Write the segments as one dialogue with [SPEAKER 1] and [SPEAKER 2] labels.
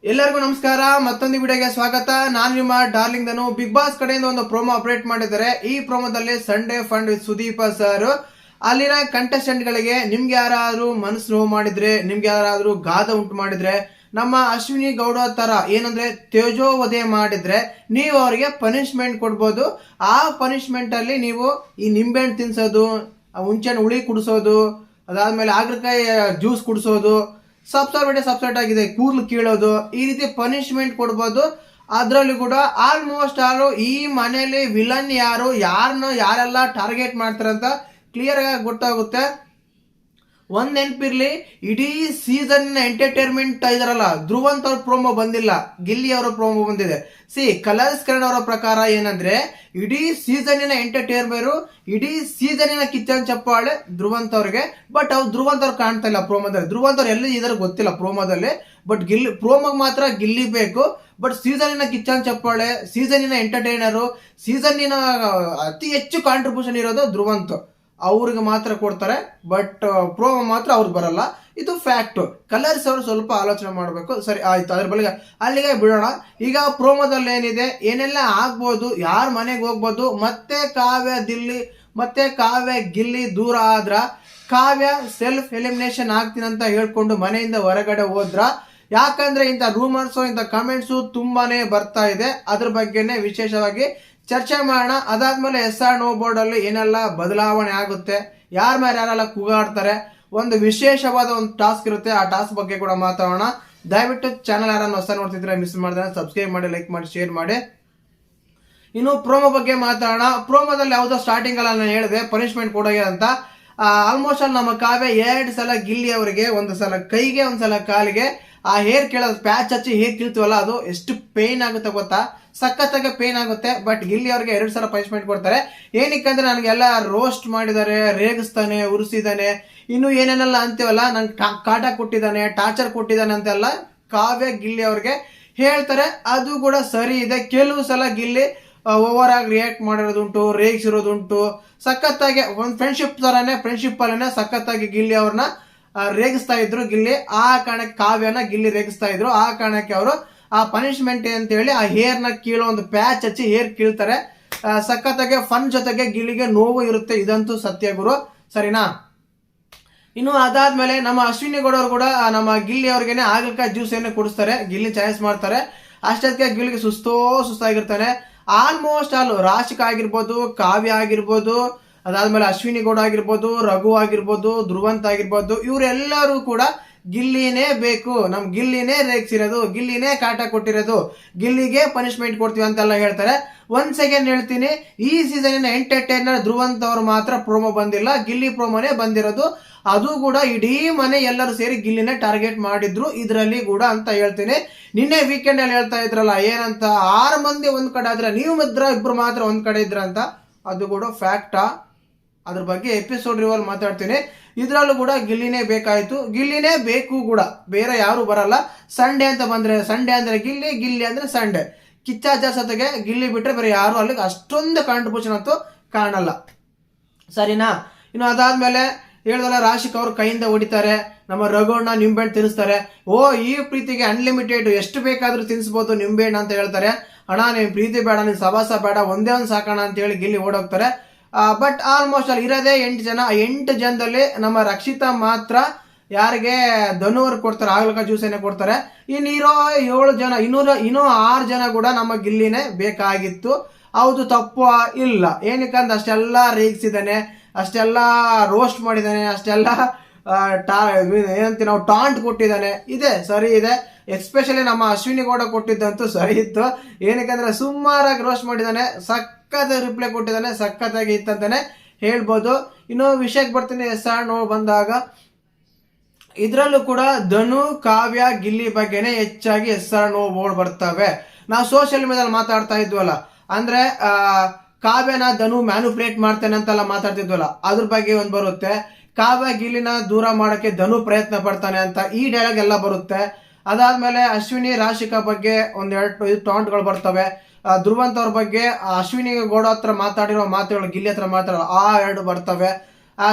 [SPEAKER 1] ಎಲ್ಲರಿಗೂ ನಮಸ್ಕಾರ. ಮತ್ತೊಂದು ವಿಡಿಯೋಗೆ ಸ್ವಾಗತ. ನಾನು ನಿಮ್ಮ ಡಾರ್ಲಿಂಗ್ ಧನು. ಬಿಗ್ ಬಾಸ್ ಕಡೆಯಿಂದ ಒಂದು ಪ್ರೋಮೋ ಅಪ್ಡೇಟ್ ಮಾಡಿದ್ದಾರೆ. ಈ ಪ್ರೋಮೋದಲ್ಲಿ Sunday fund with Sudeepa sir ಅಲ್ಲಿನ ಕಂಟೆಸ್ಟೆಂಟ್ ಗಳಿಗೆ ನಿಮ್ಗೆ ಯಾರಾದ್ರೂ ಮನಸ್ಸು ನೋವು ಮಾಡಿದ್ರೆ, ನಿಮ್ಗೆ ಯಾರಾದ್ರೂ ಗಾದ ಉಂಟು ಮಾಡಿದ್ರೆ, ನಮ್ಮ ಅಶ್ವಿನಿ ಗೌಡ ತರ ಏನಂದ್ರೆ ತೇಜೋವಧೆ ಮಾಡಿದ್ರೆ ನೀವು ಅವರಿಗೆ ಪನಿಷ್ಮೆಂಟ್ ಕೊಡ್ಬೋದು. ಆ ಪನಿಷ್ಮೆಂಟ್ ಅಲ್ಲಿ ನೀವು ಈ ನಿಂಬೆಹಣ್ಣು ತಿನ್ಸೋದು, ಹುಂಚೆಹಣ್ಣು ಹುಳಿ ಕುಡಿಸೋದು, ಅದಾದ್ಮೇಲೆ ಆಗ್ರಕಾಯಿ ಜ್ಯೂಸ್ ಕುಡಿಸೋದು, ಸಬ್ಸೈಟ್ ಆಗಿದೆ, ಕೂದಲು ಕೀಳೋದು, ಈ ರೀತಿ ಪನಿಷ್ಮೆಂಟ್ ಕೊಡ್ಬೋದು. ಅದರಲ್ಲಿ ಕೂಡ ಆಲ್ಮೋಸ್ಟ್ ಆಲ್ ಈ ಮನೆಯಲ್ಲಿ ವಿಲನ್ ಯಾರು, ಯಾರೆಲ್ಲ ಟಾರ್ಗೆಟ್ ಮಾಡ್ತಾರಂತ ಕ್ಲಿಯರ್ ಆಗಿ ಗೊತ್ತಾಗುತ್ತೆ. ಒಂದ್ ನೆನಪಿರ್ಲಿ, ಇಡೀ ಸೀಸನ್ ಎಂಟರ್ಟೈನ್ಮೆಂಟ್ ಇದಾರಲ್ಲ, ಧ್ರುವಂತ್ ಅವ್ರ ಪ್ರೋಮೋ ಬಂದಿಲ್ಲ, ಗಿಲ್ಲಿ ಅವರ ಪ್ರೋಮೋ ಬಂದಿದೆ. ಕಲರ್ಸ್ ಕನ್ನಡ ಅವರ ಪ್ರಕಾರ ಏನಂದ್ರೆ ಇಡೀ ಸೀಸನ್ನಿನ ಎಂಟರ್ಟೈನ್ಮೆಂಟ್, ಇಡೀ ಸೀಸನ್ನಿನ ಕಿಚ್ಚನ್ ಚಪ್ಪಾಳೆ ಧ್ರುವಂತ್ ಅವ್ರಿಗೆ. ಬಟ್ ಅವ್ರು ಧ್ರುವಂತ್ ಅವ್ರು ಕಾಣ್ತಾ ಇಲ್ಲ ಪ್ರೋಮೋದಲ್ಲಿ. ಧ್ರುವಂತ್ ಅವ್ರು ಎಲ್ಲಿ ಇದಾರೆ ಗೊತ್ತಿಲ್ಲ ಪ್ರೋಮೋದಲ್ಲಿ. ಬಟ್ ಗಿಲ್ಲಿ ಪ್ರೋಮೋಗ್ ಮಾತ್ರ ಗಿಲ್ಲಿ ಬೇಕು. ಬಟ್ ಸೀಸನ್ನಿನ ಕಿಚ್ಚನ್ ಚಪ್ಪಾಳೆ, ಸೀಸನ್ನಿನ ಎಂಟರ್ಟೈನರು, ಸೀಸನ್ನಿನ ಅತಿ ಹೆಚ್ಚು ಕಾಂಟ್ರಿಬ್ಯೂಷನ್ ಇರೋದು ಧ್ರುವಂತ್ ಅವ್ರಿಗೆ ಮಾತ್ರ ಕೊಡ್ತಾರೆ. ಬಟ್ ಪ್ರೋಮೋ ಮಾತ್ರ ಅವ್ರಿಗೆ ಬರಲ್ಲ, ಇದು ಫ್ಯಾಕ್ಟ್. ಕಲರ್ಸ್ ಅವರು ಸ್ವಲ್ಪ ಆಲೋಚನೆ ಮಾಡಬೇಕು. ಸರಿ ಆಯ್ತು, ಅದ್ರ ಬಳಿಕ ಅಲ್ಲಿಗೆ ಬಿಡೋಣ. ಈಗ ಪ್ರೋಮೋದಲ್ಲಿ ಏನಿದೆ, ಏನೆಲ್ಲ ಆಗ್ಬೋದು, ಯಾರ ಮನೆಗೆ ಹೋಗ್ಬೋದು, ಮತ್ತೆ ಕಾವ್ಯ ಗಿಲ್ಲಿ ದೂರ ಆದ್ರ, ಕಾವ್ಯ ಸೆಲ್ಫ್ ಎಲಿಮಿನೇಷನ್ ಆಗ್ತೀನಂತ ಹೇಳ್ಕೊಂಡು ಮನೆಯಿಂದ ಹೊರಗಡೆ ಹೋದ್ರ, ಯಾಕಂದ್ರೆ ಇಂಥ ರೂಮರ್ಸು, ಇಂಥ ಕಮೆಂಟ್ಸು ತುಂಬಾನೇ ಬರ್ತಾ ಇದೆ. ಅದ್ರ ಬಗ್ಗೆನೆ ವಿಶೇಷವಾಗಿ ಚರ್ಚೆ ಮಾಡೋಣ. ಅದಾದ್ಮೇಲೆ SR No ಬೋರ್ಡ್ ಅಲ್ಲಿ ಏನೆಲ್ಲ ಬದಲಾವಣೆ ಆಗುತ್ತೆ, ಯಾರ ಮೇಲೆ ಯಾರೆಲ್ಲ ಕೂಗಾಡ್ತಾರೆ, ಒಂದು ವಿಶೇಷವಾದ ಒಂದು ಟಾಸ್ಕ್ ಇರುತ್ತೆ, ಆ ಟಾಸ್ಕ್ ಬಗ್ಗೆ ಕೂಡ ಮಾತಾಡೋಣ. ದಯವಿಟ್ಟು ಚಾನಲ್ ಯಾರನ್ನ ಹೊಸ ನೋಡ್ತಿದ್ರೆ ಮಿಸ್ ಮಾಡಿದ್ರೆ ಸಬ್ಸ್ಕ್ರೈಬ್ ಮಾಡಿ, ಲೈಕ್ ಮಾಡಿ, ಶೇರ್ ಮಾಡಿ. ಇನ್ನು ಪ್ರೋಮೋ ಬಗ್ಗೆ ಮಾತಾಡೋಣ. ಪ್ರೋಮೋದಲ್ಲಿ ಯಾವುದೋ ಸ್ಟಾರ್ಟಿಂಗ್ ಅಲ್ಲಿ ನಾನು ಹೇಳಿದೆ ಪನಿಷ್ಮೆಂಟ್ ಕೊಡೋಗೆ ಅಂತ. ಆಲ್ಮೋಸ್ಟ್ ಅಲ್ಲಿ ನಮ್ಮ ಕಾವ್ಯ 2 ಸಲ ಗಿಲ್ಲಿ ಅವರಿಗೆ, ಒಂದು ಸಲ ಕೈಗೆ, ಒಂದ್ಸಲ ಕಾಲಿಗೆ ಆ ಹೇರ್ ಕೇಳೋದು, ಪ್ಯಾಚ್ ಹಚ್ಚಿ ಹೇರ್ ಕೀಳ್ತೀವಲ್ಲ, ಅದು ಎಷ್ಟು ಪೇನ್ ಆಗುತ್ತೆ ಗೊತ್ತಾ, ಸಖತ್ತಾಗಿ ಪೇನ್ ಆಗುತ್ತೆ. ಬಟ್ ಗಿಲ್ಲಿ ಅವ್ರಿಗೆ 2 ಸಲ ಪನಿಷ್ಮೆಂಟ್ ಕೊಡ್ತಾರೆ. ಏನಕ್ಕಂದ್ರೆ ನನಗೆಲ್ಲ ರೋಸ್ಟ್ ಮಾಡಿದ್ದಾರೆ, ರೇಗಿಸ್ತಾನೆ, ಉರಿಸಿದಾನೆ, ಇನ್ನು ಏನೇನೆಲ್ಲ ಅಂತೀವಲ್ಲ, ನಂಗೆ ಕಾಟ ಕೊಟ್ಟಿದ್ದಾನೆ, ಟಾರ್ಚರ್ ಕೊಟ್ಟಿದ್ದಾನೆ ಅಂತೆಲ್ಲ ಕಾವ್ಯ ಗಿಲ್ಲಿ ಅವ್ರಿಗೆ ಹೇಳ್ತಾರೆ. ಅದು ಕೂಡ ಸರಿ ಇದೆ. ಕೆಲವು ಸಲ ಗಿಲ್ಲಿ ಓವರ್ ಆಗಿ ರಿಯಾಕ್ಟ್ ಮಾಡಿರೋದುಂಟು, ರೇಗಿಸಿರೋದುಂಟು. ಸಖತ್ತಾಗಿ ಒಂದು ಫ್ರೆಂಡ್ಶಿಪ್ ಅಲ್ಲೇ ಸಖತ್ತಾಗಿ ಗಿಲ್ಲಿ ಅವ್ರನ್ನ ರೇಗಿಸ್ತಾ ಇದ್ರು. ಗಿಲ್ಲಿ ಆ ಕಾರಣಕ್ಕೆ ಕಾವ್ಯನ ಗಿಲ್ಲಿ ರೇಗಿಸ್ತಾ ಇದ್ರು. ಆ ಕಾರಣಕ್ಕೆ ಅವರು ಆ ಪನಿಷ್ಮೆಂಟ್ ಅಂತ ಹೇಳಿ ಆ ಹೇರ್ ನ ಕೀಳೋ ಒಂದು ಪ್ಯಾಚ್ ಹಚ್ಚಿ ಹೇರ್ ಕೀಳ್ತಾರೆ. ಸಖತ್ತಾಗೆ ಫನ್ ಜೊತೆಗೆ ಗಿಲ್ಲಿಗೆ ನೋವು ಇರುತ್ತೆ, ಇದಂತೂ ಸತ್ಯ ಗುರು, ಸರಿನಾ. ಇನ್ನು ಅದಾದ್ಮೇಲೆ ನಮ್ಮ ಅಶ್ವಿನಿ ಗೌಡ ಅವರು ಕೂಡ ನಮ್ಮ ಗಿಲ್ಲಿ ಅವ್ರಿಗೇನೆ ಹಾಗಲಕಾಯಿ ಜ್ಯೂಸ್ ಏನೇ ಕುಡಿಸ್ತಾರೆ, ಗಿಲ್ಲಿ ಚಾಯ್ಸ್ ಮಾಡ್ತಾರೆ. ಅಷ್ಟೊತ್ತಿಗೆ ಗಿಲ್ಲಿಗೆ ಸುಸ್ತಾಗಿರ್ತಾನೆ. ಆಲ್ಮೋಸ್ಟ್ ಆಲ್ ರಾಶಿಕ್ ಆಗಿರ್ಬೋದು, ಕಾವ್ಯ ಆಗಿರ್ಬೋದು, ಅದಾದ್ಮೇಲೆ ಅಶ್ವಿನಿ ಗೌಡ ಆಗಿರ್ಬೋದು, ರಘು ಆಗಿರ್ಬೋದು, ಧ್ರುವಂತ್ ಆಗಿರ್ಬೋದು, ಇವರೆಲ್ಲರೂ ಕೂಡ ಗಿಲ್ಲಿನೇ ಬೇಕು, ನಮ್ ಗಿಲ್ಲಿನೇ ರೇಗಿಸಿರೋದು, ಗಿಲ್ಲಿನೇ ಕಾಟ ಕೊಟ್ಟಿರೋದು, ಗಿಲ್ಲಿಗೆ ಪನಿಷ್ಮೆಂಟ್ ಕೊಡ್ತೀವಿ ಅಂತೆಲ್ಲ ಹೇಳ್ತಾರೆ. ಒಂದ್ ಸೆಕೆಂಡ್ ಹೇಳ್ತೀನಿ, ಈ ಸೀಸನ್ ಎಂಟರ್ಟೈನರ್ ಧ್ರುವಂತ್ ಅವ್ರು ಮಾತ್ರ ಪ್ರೋಮೋ ಬಂದಿಲ್ಲ, ಗಿಲ್ಲಿ ಪ್ರೋಮೋನೇ ಬಂದಿರೋದು. ಅದು ಕೂಡ ಇಡೀ ಮನೆ ಎಲ್ಲರೂ ಸೇರಿ ಗಿಲ್ಲಿನೇ ಟಾರ್ಗೆಟ್ ಮಾಡಿದ್ರು ಇದರಲ್ಲಿ ಕೂಡ ಅಂತ ಹೇಳ್ತೀನಿ. ನಿನ್ನೆ ವೀಕೆಂಡ್ ಅಲ್ಲಿ ಹೇಳ್ತಾ ಇದ್ರಲ್ಲ ಏನಂತ, 6 ಮಂದಿ ಒಂದ್ ಕಡೆ ಆದ್ರೆ ನೀವು ಇಬ್ರು ಮಾತ್ರ ಒಂದ್ ಕಡೆ ಇದ್ರ ಅಂತ, ಅದು ಕೂಡ ಫ್ಯಾಕ್ಟಾ? ಅದ್ರ ಬಗ್ಗೆ ಎಪಿಸೋಡ್ ರಿವಲ್ ಮಾತಾಡ್ತೀನಿ. ಇದ್ರಲ್ಲೂ ಕೂಡ ಗಿಲ್ಲಿನೇ ಬೇಕಾಯ್ತು, ಗಿಲ್ಲಿನೇ ಬೇಕು ಕೂಡ, ಬೇರೆ ಯಾರು ಬರಲ್ಲ. ಸಂಡೇ ಅಂತ ಬಂದ್ರೆ ಸಂಡೇ ಅಂದ್ರೆ ಗಿಲ್ಲಿ, ಗಿಲ್ಲಿ ಅಂದ್ರೆ ಸಂಡೇ. ಕಿಚ್ಚ ಸತೆಗೆ ಗಿಲ್ಲಿ ಬಿಟ್ರೆ ಬೇರೆ ಯಾರು ಅಲ್ಲಿಗೆ ಅಷ್ಟೊಂದು ಕಾಂಟ್ರಿಬ್ಯೂಷನ್ ಅಂತೂ ಕಾಣಲ್ಲ, ಸರಿನಾ. ಇನ್ನು ಅದಾದ್ಮೇಲೆ ಹೇಳ್ದಲ್ಲ, ರಾಶಿಕ್ ಅವ್ರ ಕೈಯಿಂದ ಹೊಡಿತಾರೆ, ನಮ್ಮ ರಘುಣ್ಣ ನಿಂಬೆಹಣ್ಣು ತಿನ್ನಿಸ್ತಾರೆ. ಈ ಪ್ರೀತಿಗೆ ಅನ್ಲಿಮಿಟೆಡ್ ಎಷ್ಟು ಬೇಕಾದ್ರೂ ತಿನ್ಸ್ಬೋದು ನಿಂಬೆಹಣ್ಣು ಅಂತ ಹೇಳ್ತಾರೆ. ಅಣ್ಣ ನೀನ್ ಪ್ರೀತಿ ಬೇಡ, ನೀನ್ ಸವಾಸ ಬೇಡ, ಒಂದೇ ಒಂದು ಸಾಕೋಣ ಅಂತ ಹೇಳಿ ಗಿಲ್ಲಿ ಓಡೋಗ್ತಾರೆ. ಬಟ್ ಆಲ್ಮೋಸ್ಟ್ ಅಲ್ಲಿ ಇರೋದೇ 8 ಜನ. 8 ಜನದಲ್ಲಿ ನಮ್ಮ ರಕ್ಷಿತಾ ಮಾತ್ರ ಯಾರಿಗೆ ಧನುವರ್ ಕೊಡ್ತಾರೆ, ಹಾಗಲಕಾಯಿ ಜ್ಯೂಸ್ ಏನೇ ಕೊಡ್ತಾರೆ. ಇನ್ನಿರೋ 7 ಜನ, ಇನ್ನೂ 6 ಜನ ಕೂಡ ನಮ್ಮ ಗಿಲ್ಲಿನೇ ಬೇಕಾಗಿತ್ತು. ಹೌದು, ತಪ್ಪು ಇಲ್ಲ. ಏನಕ್ಕಂದ್ರೆ ಅಷ್ಟೆಲ್ಲ ರೇಗಿಸಿದಾನೆ, ಅಷ್ಟೆಲ್ಲ ರೋಸ್ಟ್ ಮಾಡಿದಾನೆ, ಅಷ್ಟೆಲ್ಲ ಏನಂತೀವಿ ನಾವು ಟಾಂಟ್ ಕೊಟ್ಟಿದ್ದಾನೆ, ಇದೆ ಸರಿ ಇದೆ. ಎಸ್ಪೆಷಲಿ ನಮ್ಮ ಅಶ್ವಿನಿ ಗೌಡ ಕೊಟ್ಟಿದ್ದಂತೂ ಸರಿ ಇತ್ತು. ಏನಕ್ಕಂದ್ರೆ ಸುಮಾರಾಗಿ ರೋಸ್ಟ್ ಮಾಡಿದ್ದಾನೆ, ಸಖತ್ ರಿಪ್ಲೈ ಕೊಟ್ಟಿದ್ದಾನೆ, ಸಖತ್ತಾಗಿ ಇತ್ತಂತಾನೆ ಹೇಳ್ಬೋದು. ಇನ್ನು ವಿಷಯಕ್ಕೆ ಬರ್ತೀನಿ. SR No ಬಂದಾಗ ಇದ್ರಲ್ಲೂ ಕೂಡ ಧನು, ಕಾವ್ಯ, ಗಿಲ್ಲಿ ಬಗ್ಗೆನೆ ಹೆಚ್ಚಾಗಿ SR No ಬೋರ್ಡ್ ಬರ್ತವೆ. ನಾವು ಸೋಷಿಯಲ್ ಮೀಡಿಯಾದಲ್ಲಿ ಮಾತಾಡ್ತಾ ಇದ್ವಲ್ಲ, ಅಂದ್ರೆ ಕಾವ್ಯನ ಧನು ಮ್ಯಾನುಪ್ಯುಲೇಟ್ ಮಾಡ್ತೇನೆ ಅಂತೆಲ್ಲ ಮಾತಾಡ್ತಿದ್ವಲ್ಲ, ಅದ್ರ ಬಗ್ಗೆ ಒಂದು ಬರುತ್ತೆ. ಕಾವ್ಯ ಗಿಲ್ಲಿನ ದೂರ ಮಾಡಕ್ಕೆ ಧನು ಪ್ರಯತ್ನ ಪಡ್ತಾನೆ ಅಂತ ಈ ಡೈಲಾಗ್ ಎಲ್ಲ ಬರುತ್ತೆ. ಅದಾದ್ಮೇಲೆ ಅಶ್ವಿನಿ ರಾಶಿಕಾ ಬಗ್ಗೆ 1-2 ಟಾಂಟ್ಗಳು ಬರ್ತವೆ. ಧ್ರುವಂತ್ ಅವ್ರ ಬಗ್ಗೆ ಅಶ್ವಿನಿ ಗೌಡ ಹತ್ರ ಮಾತಾಡಿರೋ ಮಾತುಗಳು ಗಿಲ್ಲಿ ಹತ್ರ ಮಾತಾಡೋ ಆ 2 ಬರ್ತವೆ.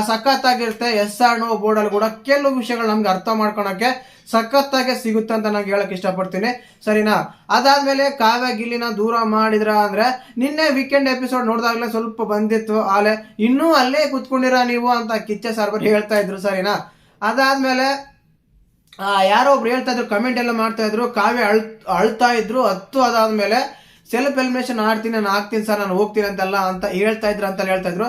[SPEAKER 1] ಸಖತ್ತಾಗಿರುತ್ತೆ. ಎಸ್ ಆರ್ ನೋ ಬೋರ್ಡಲ್ಲಿ ಕೂಡ ಕೆಲವು ವಿಷಯಗಳು ನಮ್ಗೆ ಅರ್ಥ ಮಾಡ್ಕೊಳಕ್ಕೆ ಸಖತ್ತಾಗೆ ಸಿಗುತ್ತೆ ಅಂತ ನಾನು ಹೇಳಕ್ ಇಷ್ಟಪಡ್ತೀನಿ, ಸರಿನಾ. ಅದಾದ್ಮೇಲೆ ಕಾವ್ಯ ಗಿಲ್ಲಿನ ದೂರ ಮಾಡಿದ್ರ ಅಂದ್ರೆ ನಿನ್ನೆ ವೀಕೆಂಡ್ ಎಪಿಸೋಡ್ ನೋಡಿದಾಗಲೇ ಸ್ವಲ್ಪ ಬಂದಿತ್ತು, ಆಲೆ ಇನ್ನೂ ಅಲ್ಲೇ ಕುತ್ಕೊಂಡಿರ ನೀವು ಅಂತ ಕಿಚ್ಚ ಸರ್ಬರ್ ಹೇಳ್ತಾ ಇದ್ರು, ಸರಿನಾ. ಅದಾದ್ಮೇಲೆ ಯಾರೋ ಒಬ್ರು ಹೇಳ್ತಾ ಇದ್ರು, ಕಮೆಂಟ್ ಎಲ್ಲ ಮಾಡ್ತಾ ಇದ್ರು, ಕಾವ್ಯ ಅಳ್ತಾ ಇದ್ರು. ಅದಾದ್ಮೇಲೆ ಸೆಲ್ಫ್ ಎಲಿಮಿನೇಷನ್ ಆಡ್ತೀನಿ, ನಾನು ಆಗ್ತೀನಿ ಸರ್, ನಾನು ಹೋಗ್ತೀನಿ ಅಂತೆಲ್ಲ ಅಂತ ಹೇಳ್ತಾ ಇದ್ರು.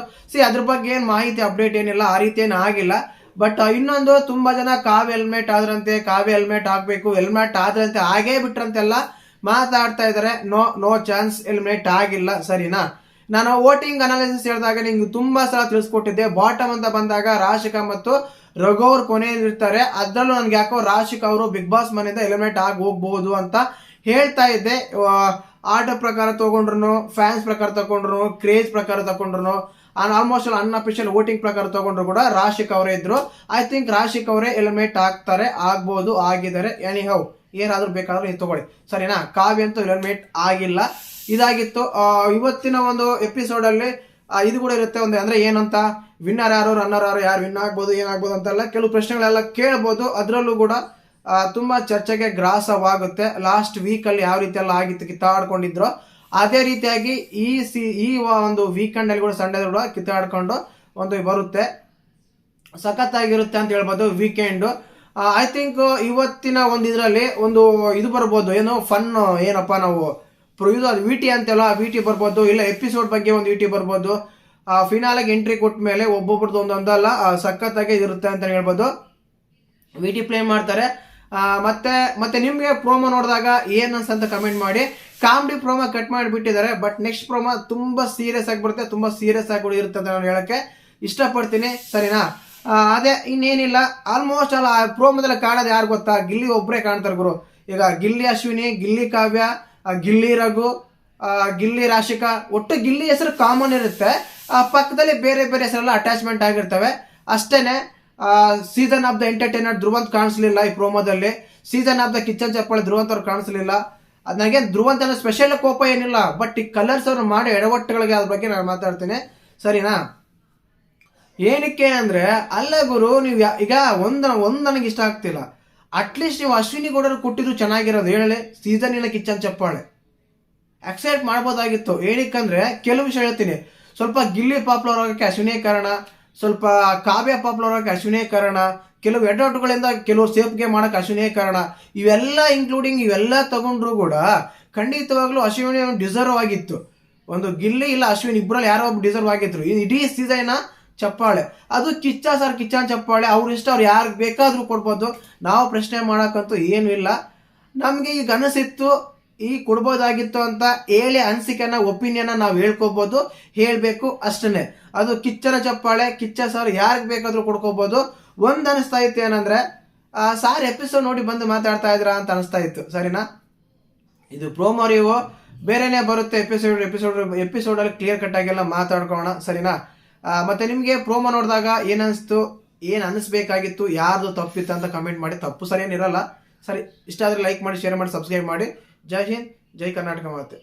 [SPEAKER 1] ಅದ್ರ ಬಗ್ಗೆ ಏನ್ ಮಾಹಿತಿ ಅಪ್ಡೇಟ್ ಏನಿಲ್ಲ, ಆ ರೀತಿ ಏನು ಆಗಿಲ್ಲ. ಬಟ್ ಇನ್ನೊಂದು, ತುಂಬಾ ಜನ ಕಾವ್ಯ ಹೆಲ್ಮೆಟ್ ಆದ್ರಂತೆ, ಕಾವ್ಯ ಹೆಲ್ಮೆಟ್ ಹಾಕ್ಬೇಕು, ಹೆಲ್ಮೆಟ್ ಆದ್ರಂತೆ ಆಗೇ ಬಿಟ್ರಂತೆಲ್ಲ ಮಾತಾಡ್ತಾ ಇದಾರೆ. ನೋ ಚಾನ್ಸ್, ಹೆಲ್ಮೆಟ್ ಆಗಿಲ್ಲ, ಸರಿನಾ. ನಾನು ವೋಟಿಂಗ್ ಅನಾಲಿಸಿಸ್ ಹೇಳಿದಾಗ ನಿಮ್ಗೆ ತುಂಬಾ ಸಲ ತಿಳಿಸ್ಕೊಟ್ಟಿದ್ದೆ. ಬಾಟಮ್ ಅಂತ ಬಂದಾಗ ರಾಶಿಕಾ ಮತ್ತು ರಘು ಅವ್ರು ಕೊನೆಯಲ್ಲಿರ್ತಾರೆ. ಅದ್ರಲ್ಲೂ ನನ್ಗೆ ಯಾಕೋ ರಾಶಿಕಾ ಅವರು ಬಿಗ್ ಬಾಸ್ ಮನೆಯಿಂದ ಎಲಿಮಿನೇಟ್ ಆಗಿ ಹೋಗ್ಬಹುದು ಅಂತ ಹೇಳ್ತಾ ಇದ್ದೆ. ಆಟ ಪ್ರಕಾರ ತಗೊಂಡ್ರು, ಫ್ಯಾನ್ಸ್ ಪ್ರಕಾರ ತಗೊಂಡ್ರು, ಕ್ರೇಜ್ ಪ್ರಕಾರ ತಗೊಂಡ್ರು, ಆಲ್ಮೋಸ್ಟ್ ಅನ್ಅಫಿಷಿಯಲ್ ವೋಟಿಂಗ್ ಪ್ರಕಾರ ತಗೊಂಡ್ರು ಕೂಡ ರಾಶಿಕ್ ಅವರೇ ಇದ್ರು. ಐ ಥಿಂಕ್ ರಾಶಿಕ್ ಅವರೇ ಎಲಿಮಿನೇಟ್ ಆಗ್ಬೋದು, ಆಗಿದ್ದಾರೆ. ಎನಿಹೌ ಏನಾದ್ರೂ ಬೇಕಾದ್ರೂ ನೀವು ತಗೊಳ್ಳಿ, ಸರಿನಾ. ಕಾವ್ಯ ಅಂತೂ ಎಲಿಮಿನೇಟ್ ಆಗಿಲ್ಲ. ಇದಾಗಿತ್ತು ಇವತ್ತಿನ ಒಂದು ಎಪಿಸೋಡ್ ಅಲ್ಲಿ. ಇದು ಕೂಡ ಇರುತ್ತೆ ಒಂದು, ಅಂದ್ರೆ ಏನಂತ, ವಿನ್ನರ್ ಯಾರು, ರನ್ನರ್ ಯಾರು, ಯಾರು ವಿನ್ ಆಗ್ಬೋದು, ಏನಾಗ್ಬೋದು ಅಂತೆಲ್ಲ ಕೆಲವು ಪ್ರಶ್ನೆಗಳೆಲ್ಲ ಕೇಳ್ಬೋದು. ಅದರಲ್ಲೂ ಕೂಡ ತುಂಬಾ ಚರ್ಚೆಗೆ ಗ್ರಾಸವಾಗುತ್ತೆ. ಲಾಸ್ಟ್ ವೀಕ್ ಅಲ್ಲಿ ಯಾವ ರೀತಿ ಎಲ್ಲ ಆಗಿತ್ತು, ಕಿತ್ತಾಡ್ಕೊಂಡಿದ್ರು, ಅದೇ ರೀತಿಯಾಗಿ ಈ ಒಂದು ವೀಕೆಂಡ್ ಅಲ್ಲಿ ಕೂಡ ಸಂಡೇ ಕೂಡ ಕಿತ್ತಾಡ್ಕೊಂಡು ಒಂದು ಬರುತ್ತೆ. ಸಖತ್ತಾಗಿರುತ್ತೆ ಅಂತ ಹೇಳ್ಬೋದು ವೀಕೆಂಡ್. ಐ ಥಿಂಕ್ ಇವತ್ತಿನ ಒಂದು ಇದರಲ್ಲಿ ಒಂದು ಇದು ಬರ್ಬೋದು, ಏನು ಫನ್, ಏನಪ್ಪಾ ನಾವು ಇದು ವಿಟಿ ಅಂತೆಲ್ಲ, ವಿಟಿ ಬರ್ಬೋದು, ಇಲ್ಲ ಎಪಿಸೋಡ್ ಬಗ್ಗೆ ಒಂದು ವಿಟಿ ಬರ್ಬೋದು. ಫಿನಾಲಾಗಿ ಎಂಟ್ರಿ ಕೊಟ್ಟ ಮೇಲೆ ಒಬ್ಬೊಬ್ರದ್ದು ಒಂದೊಂದಲ್ಲ ಸಖತ್ತಾಗಿ ಇರುತ್ತೆ ಅಂತ ಹೇಳ್ಬೋದು. ವಿಟಿ ಪ್ಲೇ ಮಾಡ್ತಾರೆ. ಮತ್ತೆ ನಿಮ್ಗೆ ಪ್ರೋಮೋ ನೋಡಿದಾಗ ಏನ್ ಅನ್ಸಂತ ಕಮೆಂಟ್ ಮಾಡಿ. ಕಾಮಿಡಿ ಪ್ರೋಮೋ ಕಟ್ ಮಾಡಿಬಿಟ್ಟಿದ್ದಾರೆ, ಬಟ್ ನೆಕ್ಸ್ಟ್ ಪ್ರೋಮೋ ತುಂಬಾ ಸೀರಿಯಸ್ ಆಗಿ ಬರುತ್ತೆ, ತುಂಬಾ ಸೀರಿಯಸ್ ಆಗಿ ಕೂಡ ಇರುತ್ತೆ ಅಂತ ನಾನು ಹೇಳಕ್ಕೆ ಇಷ್ಟಪಡ್ತೀನಿ, ಸರಿನಾ. ಅದೇ ಇನ್ನೇನಿಲ್ಲ. ಆಲ್ಮೋಸ್ಟ್ ಅಲ್ಲ ಪ್ರೋಮೋದಲ್ಲಿ ಕಾಣೋದು ಯಾರು ಗೊತ್ತಾ, ಗಿಲ್ಲಿ ಒಬ್ಬರೇ ಕಾಣ್ತಾರೆ ಗುರು. ಈಗ ಗಿಲ್ಲಿ ಅಶ್ವಿನಿ, ಗಿಲ್ಲಿ ಕಾವ್ಯ, ಗಿಲ್ಲಿ ರಘು, ಗಿಲ್ಲಿ ರಾಶಿಕಾ, ಒಟ್ಟು ಗಿಲ್ಲಿ ಹೆಸರು ಕಾಮನ್ ಇರುತ್ತೆ. ಪಕ್ಕದಲ್ಲಿ ಬೇರೆ ಬೇರೆ ಹೆಸರೆಲ್ಲ ಅಟ್ಯಾಚ್ಮೆಂಟ್ ಆಗಿರ್ತವೆ ಅಷ್ಟೇನೆ. Season of the entertainer Dhruvanth ಕಾಣಿಸ್ಲಿಲ್ಲ ಈ ಪ್ರೋಮೋದಲ್ಲಿ. ಸೀಸನ್ ಆಫ್ ದ ಕಿಚನ್ ಚಪ್ಪಾಳೆ ಧ್ರುವಂತ್ ಅವ್ರು ಕಾಣಿಸ್ಲಿಲ್ಲ. ನನಗೆ ಧ್ರುವಂತ್ ಅನ್ನೋ ಸ್ಪೆಷಲ್ ಕೋಪ ಏನಿಲ್ಲ, ಬಟ್ ಈ ಕಲರ್ಸ್ ಅವ್ರು ಮಾಡಿ ಎಡವಟ್ಟುಗಳಿಗೆ ಅದ್ರ ಬಗ್ಗೆ ನಾನು ಮಾತಾಡ್ತೀನಿ, ಸರಿನಾ. ಏನಕ್ಕೆ ಅಂದ್ರೆ ಅಲ್ಲ ಗುರು, ನೀವು ಈಗ ಒಂದ್ ನನಗೆ ಇಷ್ಟ ಆಗ್ತಿಲ್ಲ. ಅಟ್ಲೀಸ್ಟ್ ನೀವು ಅಶ್ವಿನಿ ಗೌಡರು ಕೊಟ್ಟಿದ್ರು ಚೆನ್ನಾಗಿರೋದು, ಹೇಳಿ ಸೀಸನ್ ಇಲ್ಲ ಕಿಚನ್ ಚಪ್ಪಾಳೆ ಅಕ್ಸೆಪ್ಟ್ ಮಾಡ್ಬೋದಾಗಿತ್ತು. ಏನಕ್ಕಂದ್ರೆ ಕೆಲವು ವಿಷಯ ಹೇಳ್ತೀನಿ, ಸ್ವಲ್ಪ ಗಿಲ್ಲಿ ಪಾಪ್ಯುಲರ್ ಆಗೋಕ್ಕೆ ಅಶ್ವಿನಿ ಕಾರಣ, ಸ್ವಲ್ಪ ಕಾವ್ಯ ಪಾಪ್ಯುಲರ್ ಆಗೋಕ್ಕೆ ಅಶ್ವಿನಿ ಕಾರಣ, ಕೆಲವು ಎಡವಟ್ಟುಗಳಿಂದ ಕೆಲವರು ಸೇಫ್ಗೆ ಮಾಡಕ್ಕೆ ಅಶ್ವಿನಿ ಕಾರಣ. ಇವೆಲ್ಲ ಇನ್ಕ್ಲೂಡಿಂಗ್ ಇವೆಲ್ಲ ತಗೊಂಡ್ರು ಕೂಡ ಖಂಡಿತವಾಗ್ಲೂ ಅಶ್ವಿನಿ ಡಿಸರ್ವ್ ಆಗಿತ್ತು. ಒಂದು ಗಿಲ್ಲಿ ಇಲ್ಲ ಅಶ್ವಿನಿ ಇಬ್ಬರಲ್ಲಿ ಯಾರೋ ಒಬ್ಬರು ಡಿಸರ್ವ್ ಆಗಿದ್ರು. ಇಡೀ ಸೀಸನ್ ಚಪ್ಪಾಳೆ ಅದು ಕಿಚ್ಚನ್ ಚಪ್ಪಾಳೆ. ಅವ್ರ ಇಷ್ಟ, ಅವ್ರು ಯಾರು ಬೇಕಾದ್ರೂ ಕೊಡ್ಬೋದು, ನಾವು ಪ್ರಶ್ನೆ ಮಾಡಕ್ಕಂತೂ ಏನು ಇಲ್ಲ. ನಮ್ಗೆ ಈಗ ಅನಿಸಿತ್ತು ಈ ಕೊಡ್ಬೋದಾಗಿತ್ತು ಅಂತ ಹೇಳಿ ಅನಿಸಿಕೆನ, ಒಪಿನಿಯನ್ ನಾವು ಹೇಳ್ಕೋಬಹುದು, ಹೇಳ್ಬೇಕು ಅಷ್ಟೇ. ಅದು ಕಿಚ್ಚನ ಚಪ್ಪಾಳೆ, ಕಿಚ್ಚ ಸರ್ ಯಾರಿಗೆ ಬೇಕಾದ್ರೂ ಕೊಡ್ಕೋಬಹುದು. ಒಂದ್ ಅನಿಸ್ತಾ ಇತ್ತು ಏನಂದ್ರೆ, ಸಾರ್ ಎಪಿಸೋಡ್ ನೋಡಿ ಬಂದು ಮಾತಾಡ್ತಾ ಇದ್ರ ಅಂತ ಅನಿಸ್ತಾ ಇತ್ತು, ಸರಿನಾ. ಇದು ಪ್ರೋಮೋ ರಿವ್ಯೂ ಬೇರೆನೆ ಬರುತ್ತೆ, ಎಪಿಸೋಡ್ ಅಲ್ಲಿ ಕ್ಲಿಯರ್ ಕಟ್ ಆಗೆಲ್ಲ ಮಾತಾಡ್ಕೋಣ, ಸರಿನಾ. ಮತ್ತೆ ನಿಮ್ಗೆ ಪ್ರೋಮೋ ನೋಡಿದಾಗ ಏನ್ ಅನಿಸ್ಬೇಕಾಗಿತ್ತು, ಯಾರ್ದು ತಪ್ಪಿತ್ತು ಅಂತ ಕಮೆಂಟ್ ಮಾಡಿ. ತಪ್ಪು ಸರಿ ಏನಿರಲ್ಲ, ಸರಿ. ಇಷ್ಟ ಆದ್ರೆ ಲೈಕ್ ಮಾಡಿ, ಶೇರ್ ಮಾಡಿ, ಸಬ್ಸ್ಕ್ರೈಬ್ ಮಾಡಿ. ಜೈ ಹಿಂದ್, ಜೈ ಕರ್ನಾಟಕ ಮಾತೆ.